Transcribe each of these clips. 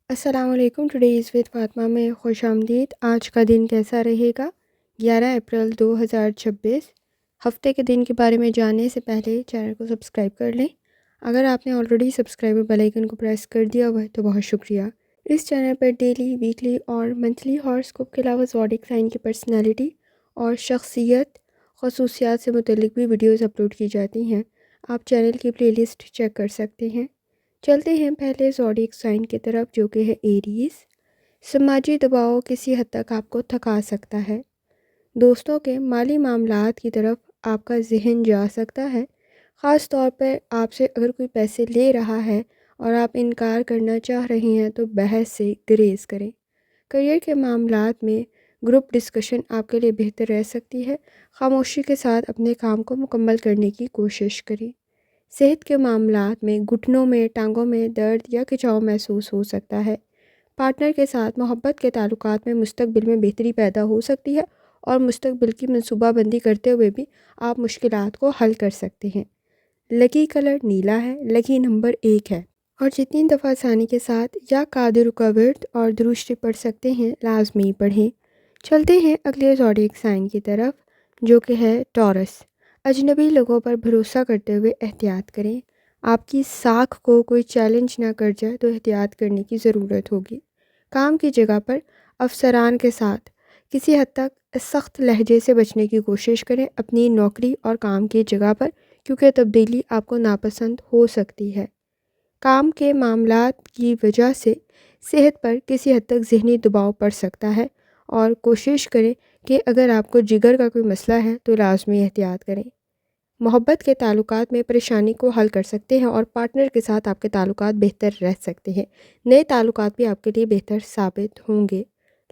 السلام علیکم. Today's with Fatima میں خوش آمدید. آج کا دن کیسا رہے گا؟ 11 اپریل 2026. ہفتے کے دن کے بارے میں جاننے سے پہلے چینل کو سبسکرائب کر لیں. اگر آپ نے آلریڈی سبسکرائب بیل آئیکن کو پریس کر دیا ہوا ہے تو بہت شکریہ. اس چینل پر ڈیلی، ویکلی اور منتھلی ہاراسکوپ کے علاوہ زوڈیک سائن کی پرسنالٹی اور شخصیت خصوصیات سے متعلق بھی ویڈیوز اپلوڈ کی جاتی ہیں. آپ چینل کی پلے لسٹ چیک کر سکتے ہیں. چلتے ہیں پہلے زوڈیک سائن کی طرف جو کہ ہے ایریز. سماجی دباؤ کسی حد تک آپ کو تھکا سکتا ہے. دوستوں کے مالی معاملات کی طرف آپ کا ذہن جا سکتا ہے، خاص طور پر آپ سے اگر کوئی پیسے لے رہا ہے اور آپ انکار کرنا چاہ رہے ہیں تو بحث سے گریز کریں. کریئر کے معاملات میں گروپ ڈسکشن آپ کے لیے بہتر رہ سکتی ہے. خاموشی کے ساتھ اپنے کام کو مکمل کرنے کی کوشش کریں. صحت کے معاملات میں گھٹنوں میں، ٹانگوں میں درد یا کھچاؤ محسوس ہو سکتا ہے. پارٹنر کے ساتھ محبت کے تعلقات میں مستقبل میں بہتری پیدا ہو سکتی ہے اور مستقبل کی منصوبہ بندی کرتے ہوئے بھی آپ مشکلات کو حل کر سکتے ہیں. لکی کلر نیلا ہے. لکی نمبر 1 ہے. اور جتنی دفعہ آسانی کے ساتھ یا قادر کا ورد اور درشتی پڑھ سکتے ہیں لازمی پڑھیں. چلتے ہیں اگلے زوڈیک سائن کی طرف جو کہ ہے ٹورس. اجنبی لوگوں پر بھروسہ کرتے ہوئے احتیاط کریں. آپ کی ساکھ کو کوئی چیلنج نہ کر جائے تو احتیاط کرنے کی ضرورت ہوگی. کام کی جگہ پر افسران کے ساتھ کسی حد تک سخت لہجے سے بچنے کی کوشش کریں اپنی نوکری اور کام کی جگہ پر، کیونکہ تبدیلی آپ کو ناپسند ہو سکتی ہے. کام کے معاملات کی وجہ سے صحت پر کسی حد تک ذہنی دباؤ پڑ سکتا ہے اور کوشش کریں کہ اگر آپ کو جگر کا کوئی مسئلہ ہے تو لازمی احتیاط کریں. محبت کے تعلقات میں پریشانی کو حل کر سکتے ہیں اور پارٹنر کے ساتھ آپ کے تعلقات بہتر رہ سکتے ہیں. نئے تعلقات بھی آپ کے لیے بہتر ثابت ہوں گے.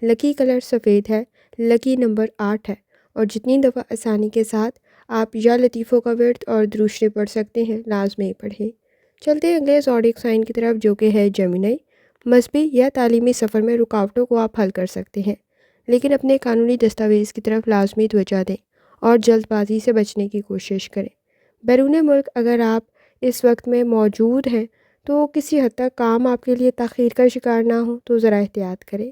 لکی کلر سفید ہے. لکی نمبر 8 ہے. اور جتنی دفعہ آسانی کے ساتھ آپ یا لطیفوں کا ورد اور درشتے پڑھ سکتے ہیں لازمی پڑھیں. چلتے ہیں اگلے زوڈیک سائن کی طرف جو کہ ہے جیمنی. مذہبی یا تعلیمی سفر میں رکاوٹوں کو آپ حل کر سکتے ہیں، لیکن اپنے قانونی دستاویز کی طرف لازمی توجہ دیں اور جلد بازی سے بچنے کی کوشش کریں. بیرون ملک اگر آپ اس وقت میں موجود ہیں تو کسی حد تک کام آپ کے لیے تاخیر کا شکار نہ ہو تو ذرا احتیاط کریں.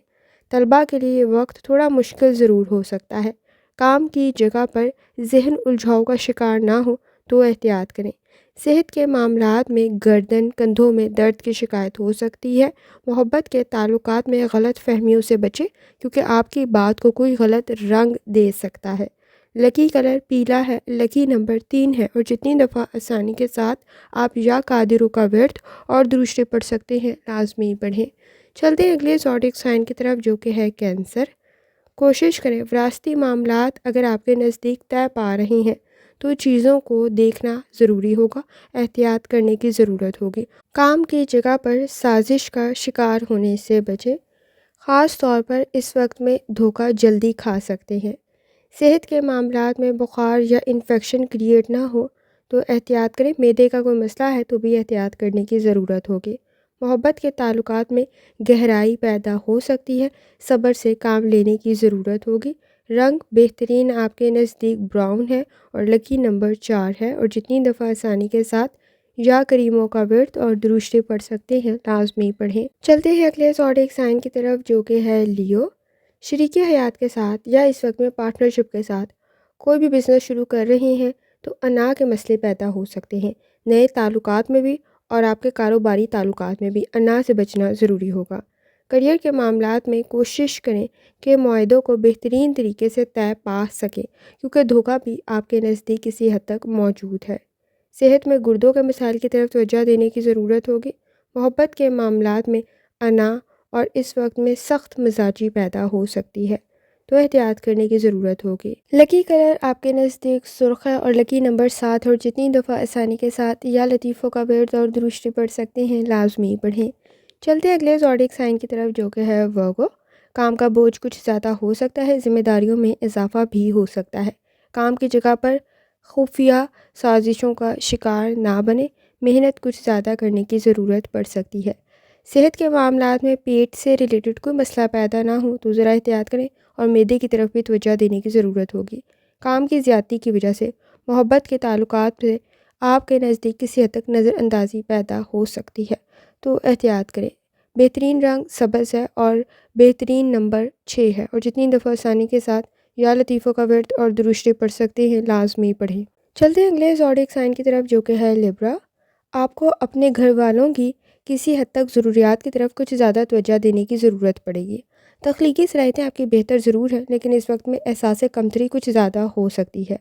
طلباء کے لیے یہ وقت تھوڑا مشکل ضرور ہو سکتا ہے. کام کی جگہ پر ذہن الجھاؤ کا شکار نہ ہو تو احتیاط کریں. صحت کے معاملات میں گردن، کندھوں میں درد کی شکایت ہو سکتی ہے. محبت کے تعلقات میں غلط فہمیوں سے بچیں کیونکہ آپ کی بات کو کوئی غلط رنگ دے سکتا ہے. لکی کلر پیلا ہے. لکی نمبر 3 ہے. اور جتنی دفعہ آسانی کے ساتھ آپ یا قادروں کا ورد اور درشتے پڑھ سکتے ہیں لازمی پڑھیں. چلتے ہیں اگلے زوڈیک سائن کی طرف جو کہ ہے کینسر. کوشش کریں وراثتی معاملات اگر آپ کے نزدیک طے پا رہی ہیں تو چیزوں کو دیکھنا ضروری ہوگا. احتیاط کرنے کی ضرورت ہوگی. کام کی جگہ پر سازش کا شکار ہونے سے بچیں، خاص طور پر اس وقت میں دھوکہ جلدی کھا سکتے ہیں. صحت کے معاملات میں بخار یا انفیکشن کریٹ نہ ہو تو احتیاط کریں. معدے کا کوئی مسئلہ ہے تو بھی احتیاط کرنے کی ضرورت ہوگی. محبت کے تعلقات میں گہرائی پیدا ہو سکتی ہے. صبر سے کام لینے کی ضرورت ہوگی. رنگ بہترین آپ کے نزدیک براؤن ہے اور لکی نمبر 4 ہے. اور جتنی دفعہ آسانی کے ساتھ یا کریموں کا ورد اور درشتے پڑھ سکتے ہیں لازمی پڑھیں. چلتے ہیں اگلے زوڈیک سائن کی طرف جو کہ ہے لیو. شریک حیات کے ساتھ یا اس وقت میں پارٹنرشپ کے ساتھ کوئی بھی بزنس شروع کر رہے ہیں تو انا کے مسئلے پیدا ہو سکتے ہیں. نئے تعلقات میں بھی اور آپ کے کاروباری تعلقات میں بھی انا سے بچنا ضروری ہوگا. کریئر کے معاملات میں کوشش کریں کہ معاہدوں کو بہترین طریقے سے طے پا سکیں کیونکہ دھوکہ بھی آپ کے نزدیک کسی حد تک موجود ہے. صحت میں گردوں کے مسائل کی طرف توجہ دینے کی ضرورت ہوگی. محبت کے معاملات میں انا اور اس وقت میں سخت مزاجی پیدا ہو سکتی ہے تو احتیاط کرنے کی ضرورت ہوگی. لکی کلر آپ کے نزدیک سرخ ہے اور لکی نمبر 7. اور جتنی دفعہ آسانی کے ساتھ یا لطیفوں کا ورد اور درشتے پڑھ سکتے ہیں لازمی پڑھیں. چلتے اگلے زوڈیک سائن کی طرف جو کہ ہے ورگو. کام کا بوجھ کچھ زیادہ ہو سکتا ہے. ذمہ داریوں میں اضافہ بھی ہو سکتا ہے. کام کی جگہ پر خفیہ سازشوں کا شکار نہ بنیں. محنت کچھ زیادہ کرنے کی ضرورت پڑ سکتی ہے. صحت کے معاملات میں پیٹ سے ریلیٹڈ کوئی مسئلہ پیدا نہ ہو تو ذرا احتیاط کریں اور معدے کی طرف بھی توجہ دینے کی ضرورت ہوگی. کام کی زیادتی کی وجہ سے محبت کے تعلقات سے آپ کے نزدیک کسی حد تک نظر اندازی پیدا ہو سکتی ہے تو احتیاط کریں. بہترین رنگ سبز ہے اور بہترین نمبر 6 ہے، اور جتنی دفعہ آسانی کے ساتھ یا لطیفوں کا ورد اور درود شریف پڑھ سکتے ہیں لازمی پڑھیں۔ چلتے ہیں اگلے زوڈک سائن کی طرف جو کہ ہے لیبرا۔ آپ کو اپنے گھر والوں کی کسی حد تک ضروریات کی طرف کچھ زیادہ توجہ دینے کی ضرورت پڑے گی۔ تخلیقی صلاحیتیں آپ کی بہتر ضرور ہیں، لیکن اس وقت میں احساس کمتری کچھ زیادہ ہو سکتی ہے۔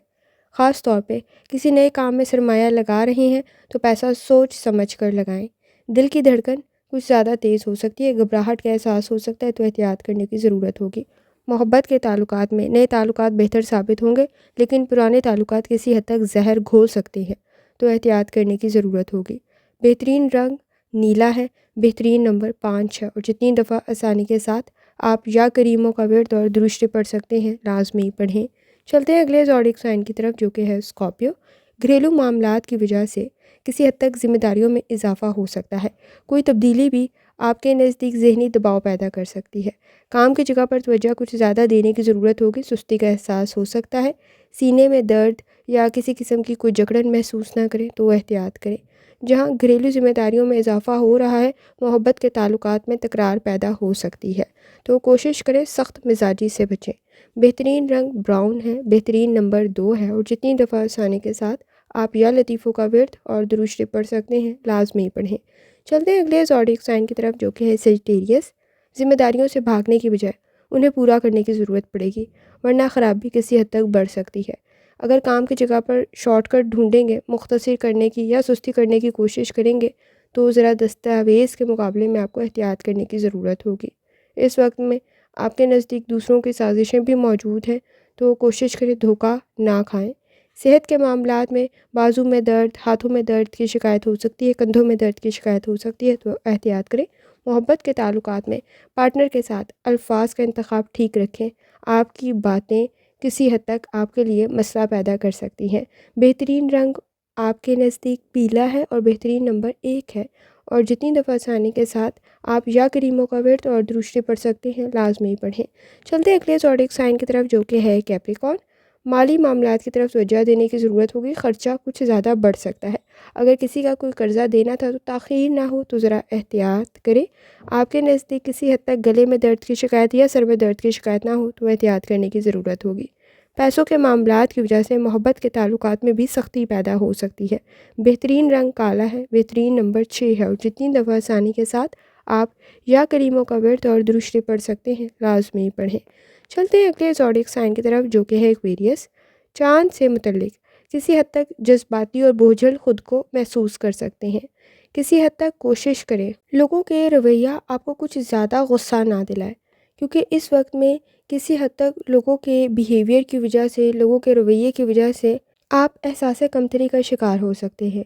خاص طور پہ کسی نئے کام میں سرمایہ لگا رہے ہیں تو پیسہ سوچ سمجھ کر لگائیں۔ دل کی دھڑکن کچھ زیادہ تیز ہو سکتی ہے، گھبراہٹ کا احساس ہو سکتا ہے، تو احتیاط کرنے کی ضرورت ہوگی۔ محبت کے تعلقات میں نئے تعلقات بہتر ثابت ہوں گے، لیکن پرانے تعلقات کسی حد تک زہر گھول سکتے ہیں، تو احتیاط کرنے کی ضرورت ہوگی۔ بہترین رنگ نیلا ہے، بہترین نمبر 5 ہے، اور جتنی دفعہ آسانی کے ساتھ آپ یا کریموں کا ورد اور درود شریف پڑھ سکتے ہیں لازمی پڑھیں۔ چلتے ہیں اگلے زوڈک سائن کی طرف جو کہ ہے اسکارپیو۔ گھریلو معاملات کی وجہ سے کسی حد تک ذمہ داریوں میں اضافہ ہو سکتا ہے۔ کوئی تبدیلی بھی آپ کے نزدیک ذہنی دباؤ پیدا کر سکتی ہے۔ کام کی جگہ پر توجہ کچھ زیادہ دینے کی ضرورت ہوگی، سستی کا احساس ہو سکتا ہے۔ سینے میں درد یا کسی قسم کی کوئی جکڑن محسوس نہ کریں تو احتیاط کریں۔ جہاں گھریلو ذمہ داریوں میں اضافہ ہو رہا ہے، محبت کے تعلقات میں تکرار پیدا ہو سکتی ہے، تو کوشش کریں سخت مزاجی سے بچیں۔ بہترین رنگ براؤن ہے، بہترین نمبر 2 ہے، اور جتنی دفعہ آسانی کے ساتھ آپ یا لطیفوں کا ورد اور درود شریف پڑھ سکتے ہیں لازمی پڑھیں۔ چلتے ہیں اگلے زوڈک سائن کی طرف جو کہ ہے سیجیٹیریس۔ ذمہ داریوں سے بھاگنے کی بجائے انہیں پورا کرنے کی ضرورت پڑے گی، ورنہ خرابی کسی حد تک بڑھ سکتی ہے۔ اگر کام کی جگہ پر شارٹ کٹ ڈھونڈیں گے، مختصر کرنے کی یا سستی کرنے کی کوشش کریں گے، تو ذرا دستاویز کے مقابلے میں آپ کو احتیاط کرنے کی ضرورت ہوگی۔ اس وقت میں آپ کے نزدیک دوسروں کی سازشیں بھی موجود ہیں، تو کوشش کریں دھوکہ نہ کھائیں۔ صحت کے معاملات میں بازو میں درد، ہاتھوں میں درد کی شکایت ہو سکتی ہے، کندھوں میں درد کی شکایت ہو سکتی ہے، تو احتیاط کریں۔ محبت کے تعلقات میں پارٹنر کے ساتھ الفاظ کا انتخاب ٹھیک رکھیں۔ آپ کی باتیں کسی حد تک آپ کے لیے مسئلہ پیدا کر سکتی ہیں۔ بہترین رنگ آپ کے نزدیک پیلا ہے، اور بہترین نمبر 1 ہے، اور جتنی دفعہ آسانی کے ساتھ آپ یا کریموں کا ورد اور درود شریف پڑھ سکتے ہیں لازمی پڑھیں۔ چلتے ہیں اگلے زوڈک سائن کی طرف جو کہ ہے کیپریکارن۔ مالی معاملات کی طرف توجہ دینے کی ضرورت ہوگی، خرچہ کچھ زیادہ بڑھ سکتا ہے۔ اگر کسی کا کوئی قرضہ دینا تھا تو تاخیر نہ ہو تو ذرا احتیاط کریں۔ آپ کے نزدیک کسی حد تک گلے میں درد کی شکایت یا سر میں درد کی شکایت نہ ہو تو احتیاط کرنے کی ضرورت ہوگی۔ پیسوں کے معاملات کی وجہ سے محبت کے تعلقات میں بھی سختی پیدا ہو سکتی ہے۔ بہترین رنگ کالا ہے، بہترین نمبر 6 ہے، اور جتنی دفعہ آسانی کے ساتھ آپ یا کریموں کا ورد اور درود شریف پڑھ سکتے ہیں لازمی پڑھیں۔ چلتے ہیں اگلے زوڈک سائن کی طرف جو کہ ہے ایکویریس۔ چاند سے متعلق کسی حد تک جذباتی اور بوجھل خود کو محسوس کر سکتے ہیں۔ کسی حد تک کوشش کریں لوگوں کے رویہ آپ کو کچھ زیادہ غصہ نہ دلائے، کیونکہ اس وقت میں کسی حد تک لوگوں کے بیہیویئر کی وجہ سے، لوگوں کے رویے کی وجہ سے آپ احساس کمتری کا شکار ہو سکتے ہیں۔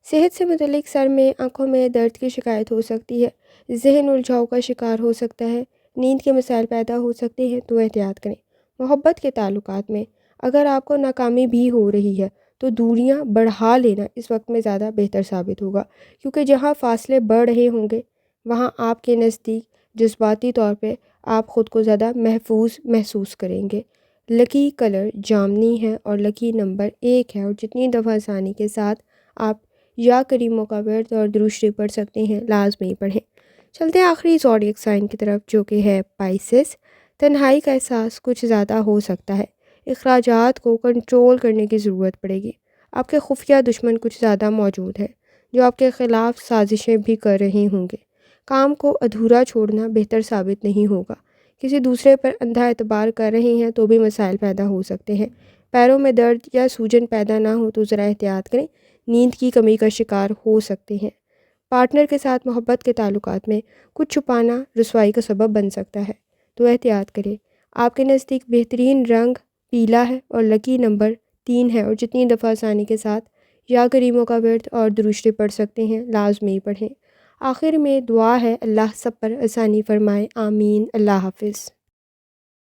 صحت سے متعلق سر میں، آنکھوں میں درد کی شکایت ہو سکتی ہے، ذہن الجھاؤ کا شکار ہو سکتا ہے، نیند کے مسائل پیدا ہو سکتے ہیں، تو احتیاط کریں۔ محبت کے تعلقات میں اگر آپ کو ناکامی بھی ہو رہی ہے تو دوریاں بڑھا لینا اس وقت میں زیادہ بہتر ثابت ہوگا، کیونکہ جہاں فاصلے بڑھ رہے ہوں گے وہاں آپ کے نزدیک جذباتی طور پہ آپ خود کو زیادہ محفوظ محسوس کریں گے۔ لکی کلر جامنی ہے، اور لکی نمبر 1 ہے، اور جتنی دفعہ آسانی کے ساتھ آپ یا کریموں کا ورد اور درود شریف پڑھ سکتے ہیں لازمی پڑھیں۔ چلتے ہیں آخری زوڈک سائن کی طرف جو کہ ہے پائسس۔ تنہائی کا احساس کچھ زیادہ ہو سکتا ہے، اخراجات کو کنٹرول کرنے کی ضرورت پڑے گی۔ آپ کے خفیہ دشمن کچھ زیادہ موجود ہیں جو آپ کے خلاف سازشیں بھی کر رہے ہوں گے۔ کام کو ادھورا چھوڑنا بہتر ثابت نہیں ہوگا۔ کسی دوسرے پر اندھا اعتبار کر رہے ہیں تو بھی مسائل پیدا ہو سکتے ہیں۔ پیروں میں درد یا سوجن پیدا نہ ہو تو ذرا احتیاط کریں، نیند کی کمی کا شکار ہو سکتے ہیں۔ پارٹنر کے ساتھ محبت کے تعلقات میں کچھ چھپانا رسوائی کا سبب بن سکتا ہے، تو احتیاط کریں۔ آپ کے نزدیک بہترین رنگ پیلا ہے، اور لکی نمبر 3 ہے، اور جتنی دفعہ آسانی کے ساتھ یا کریموں کا ورد اور درود شریف پڑھ سکتے ہیں لازمی پڑھیں۔ آخر میں دعا ہے اللہ سب پر آسانی فرمائے، آمین۔ اللہ حافظ۔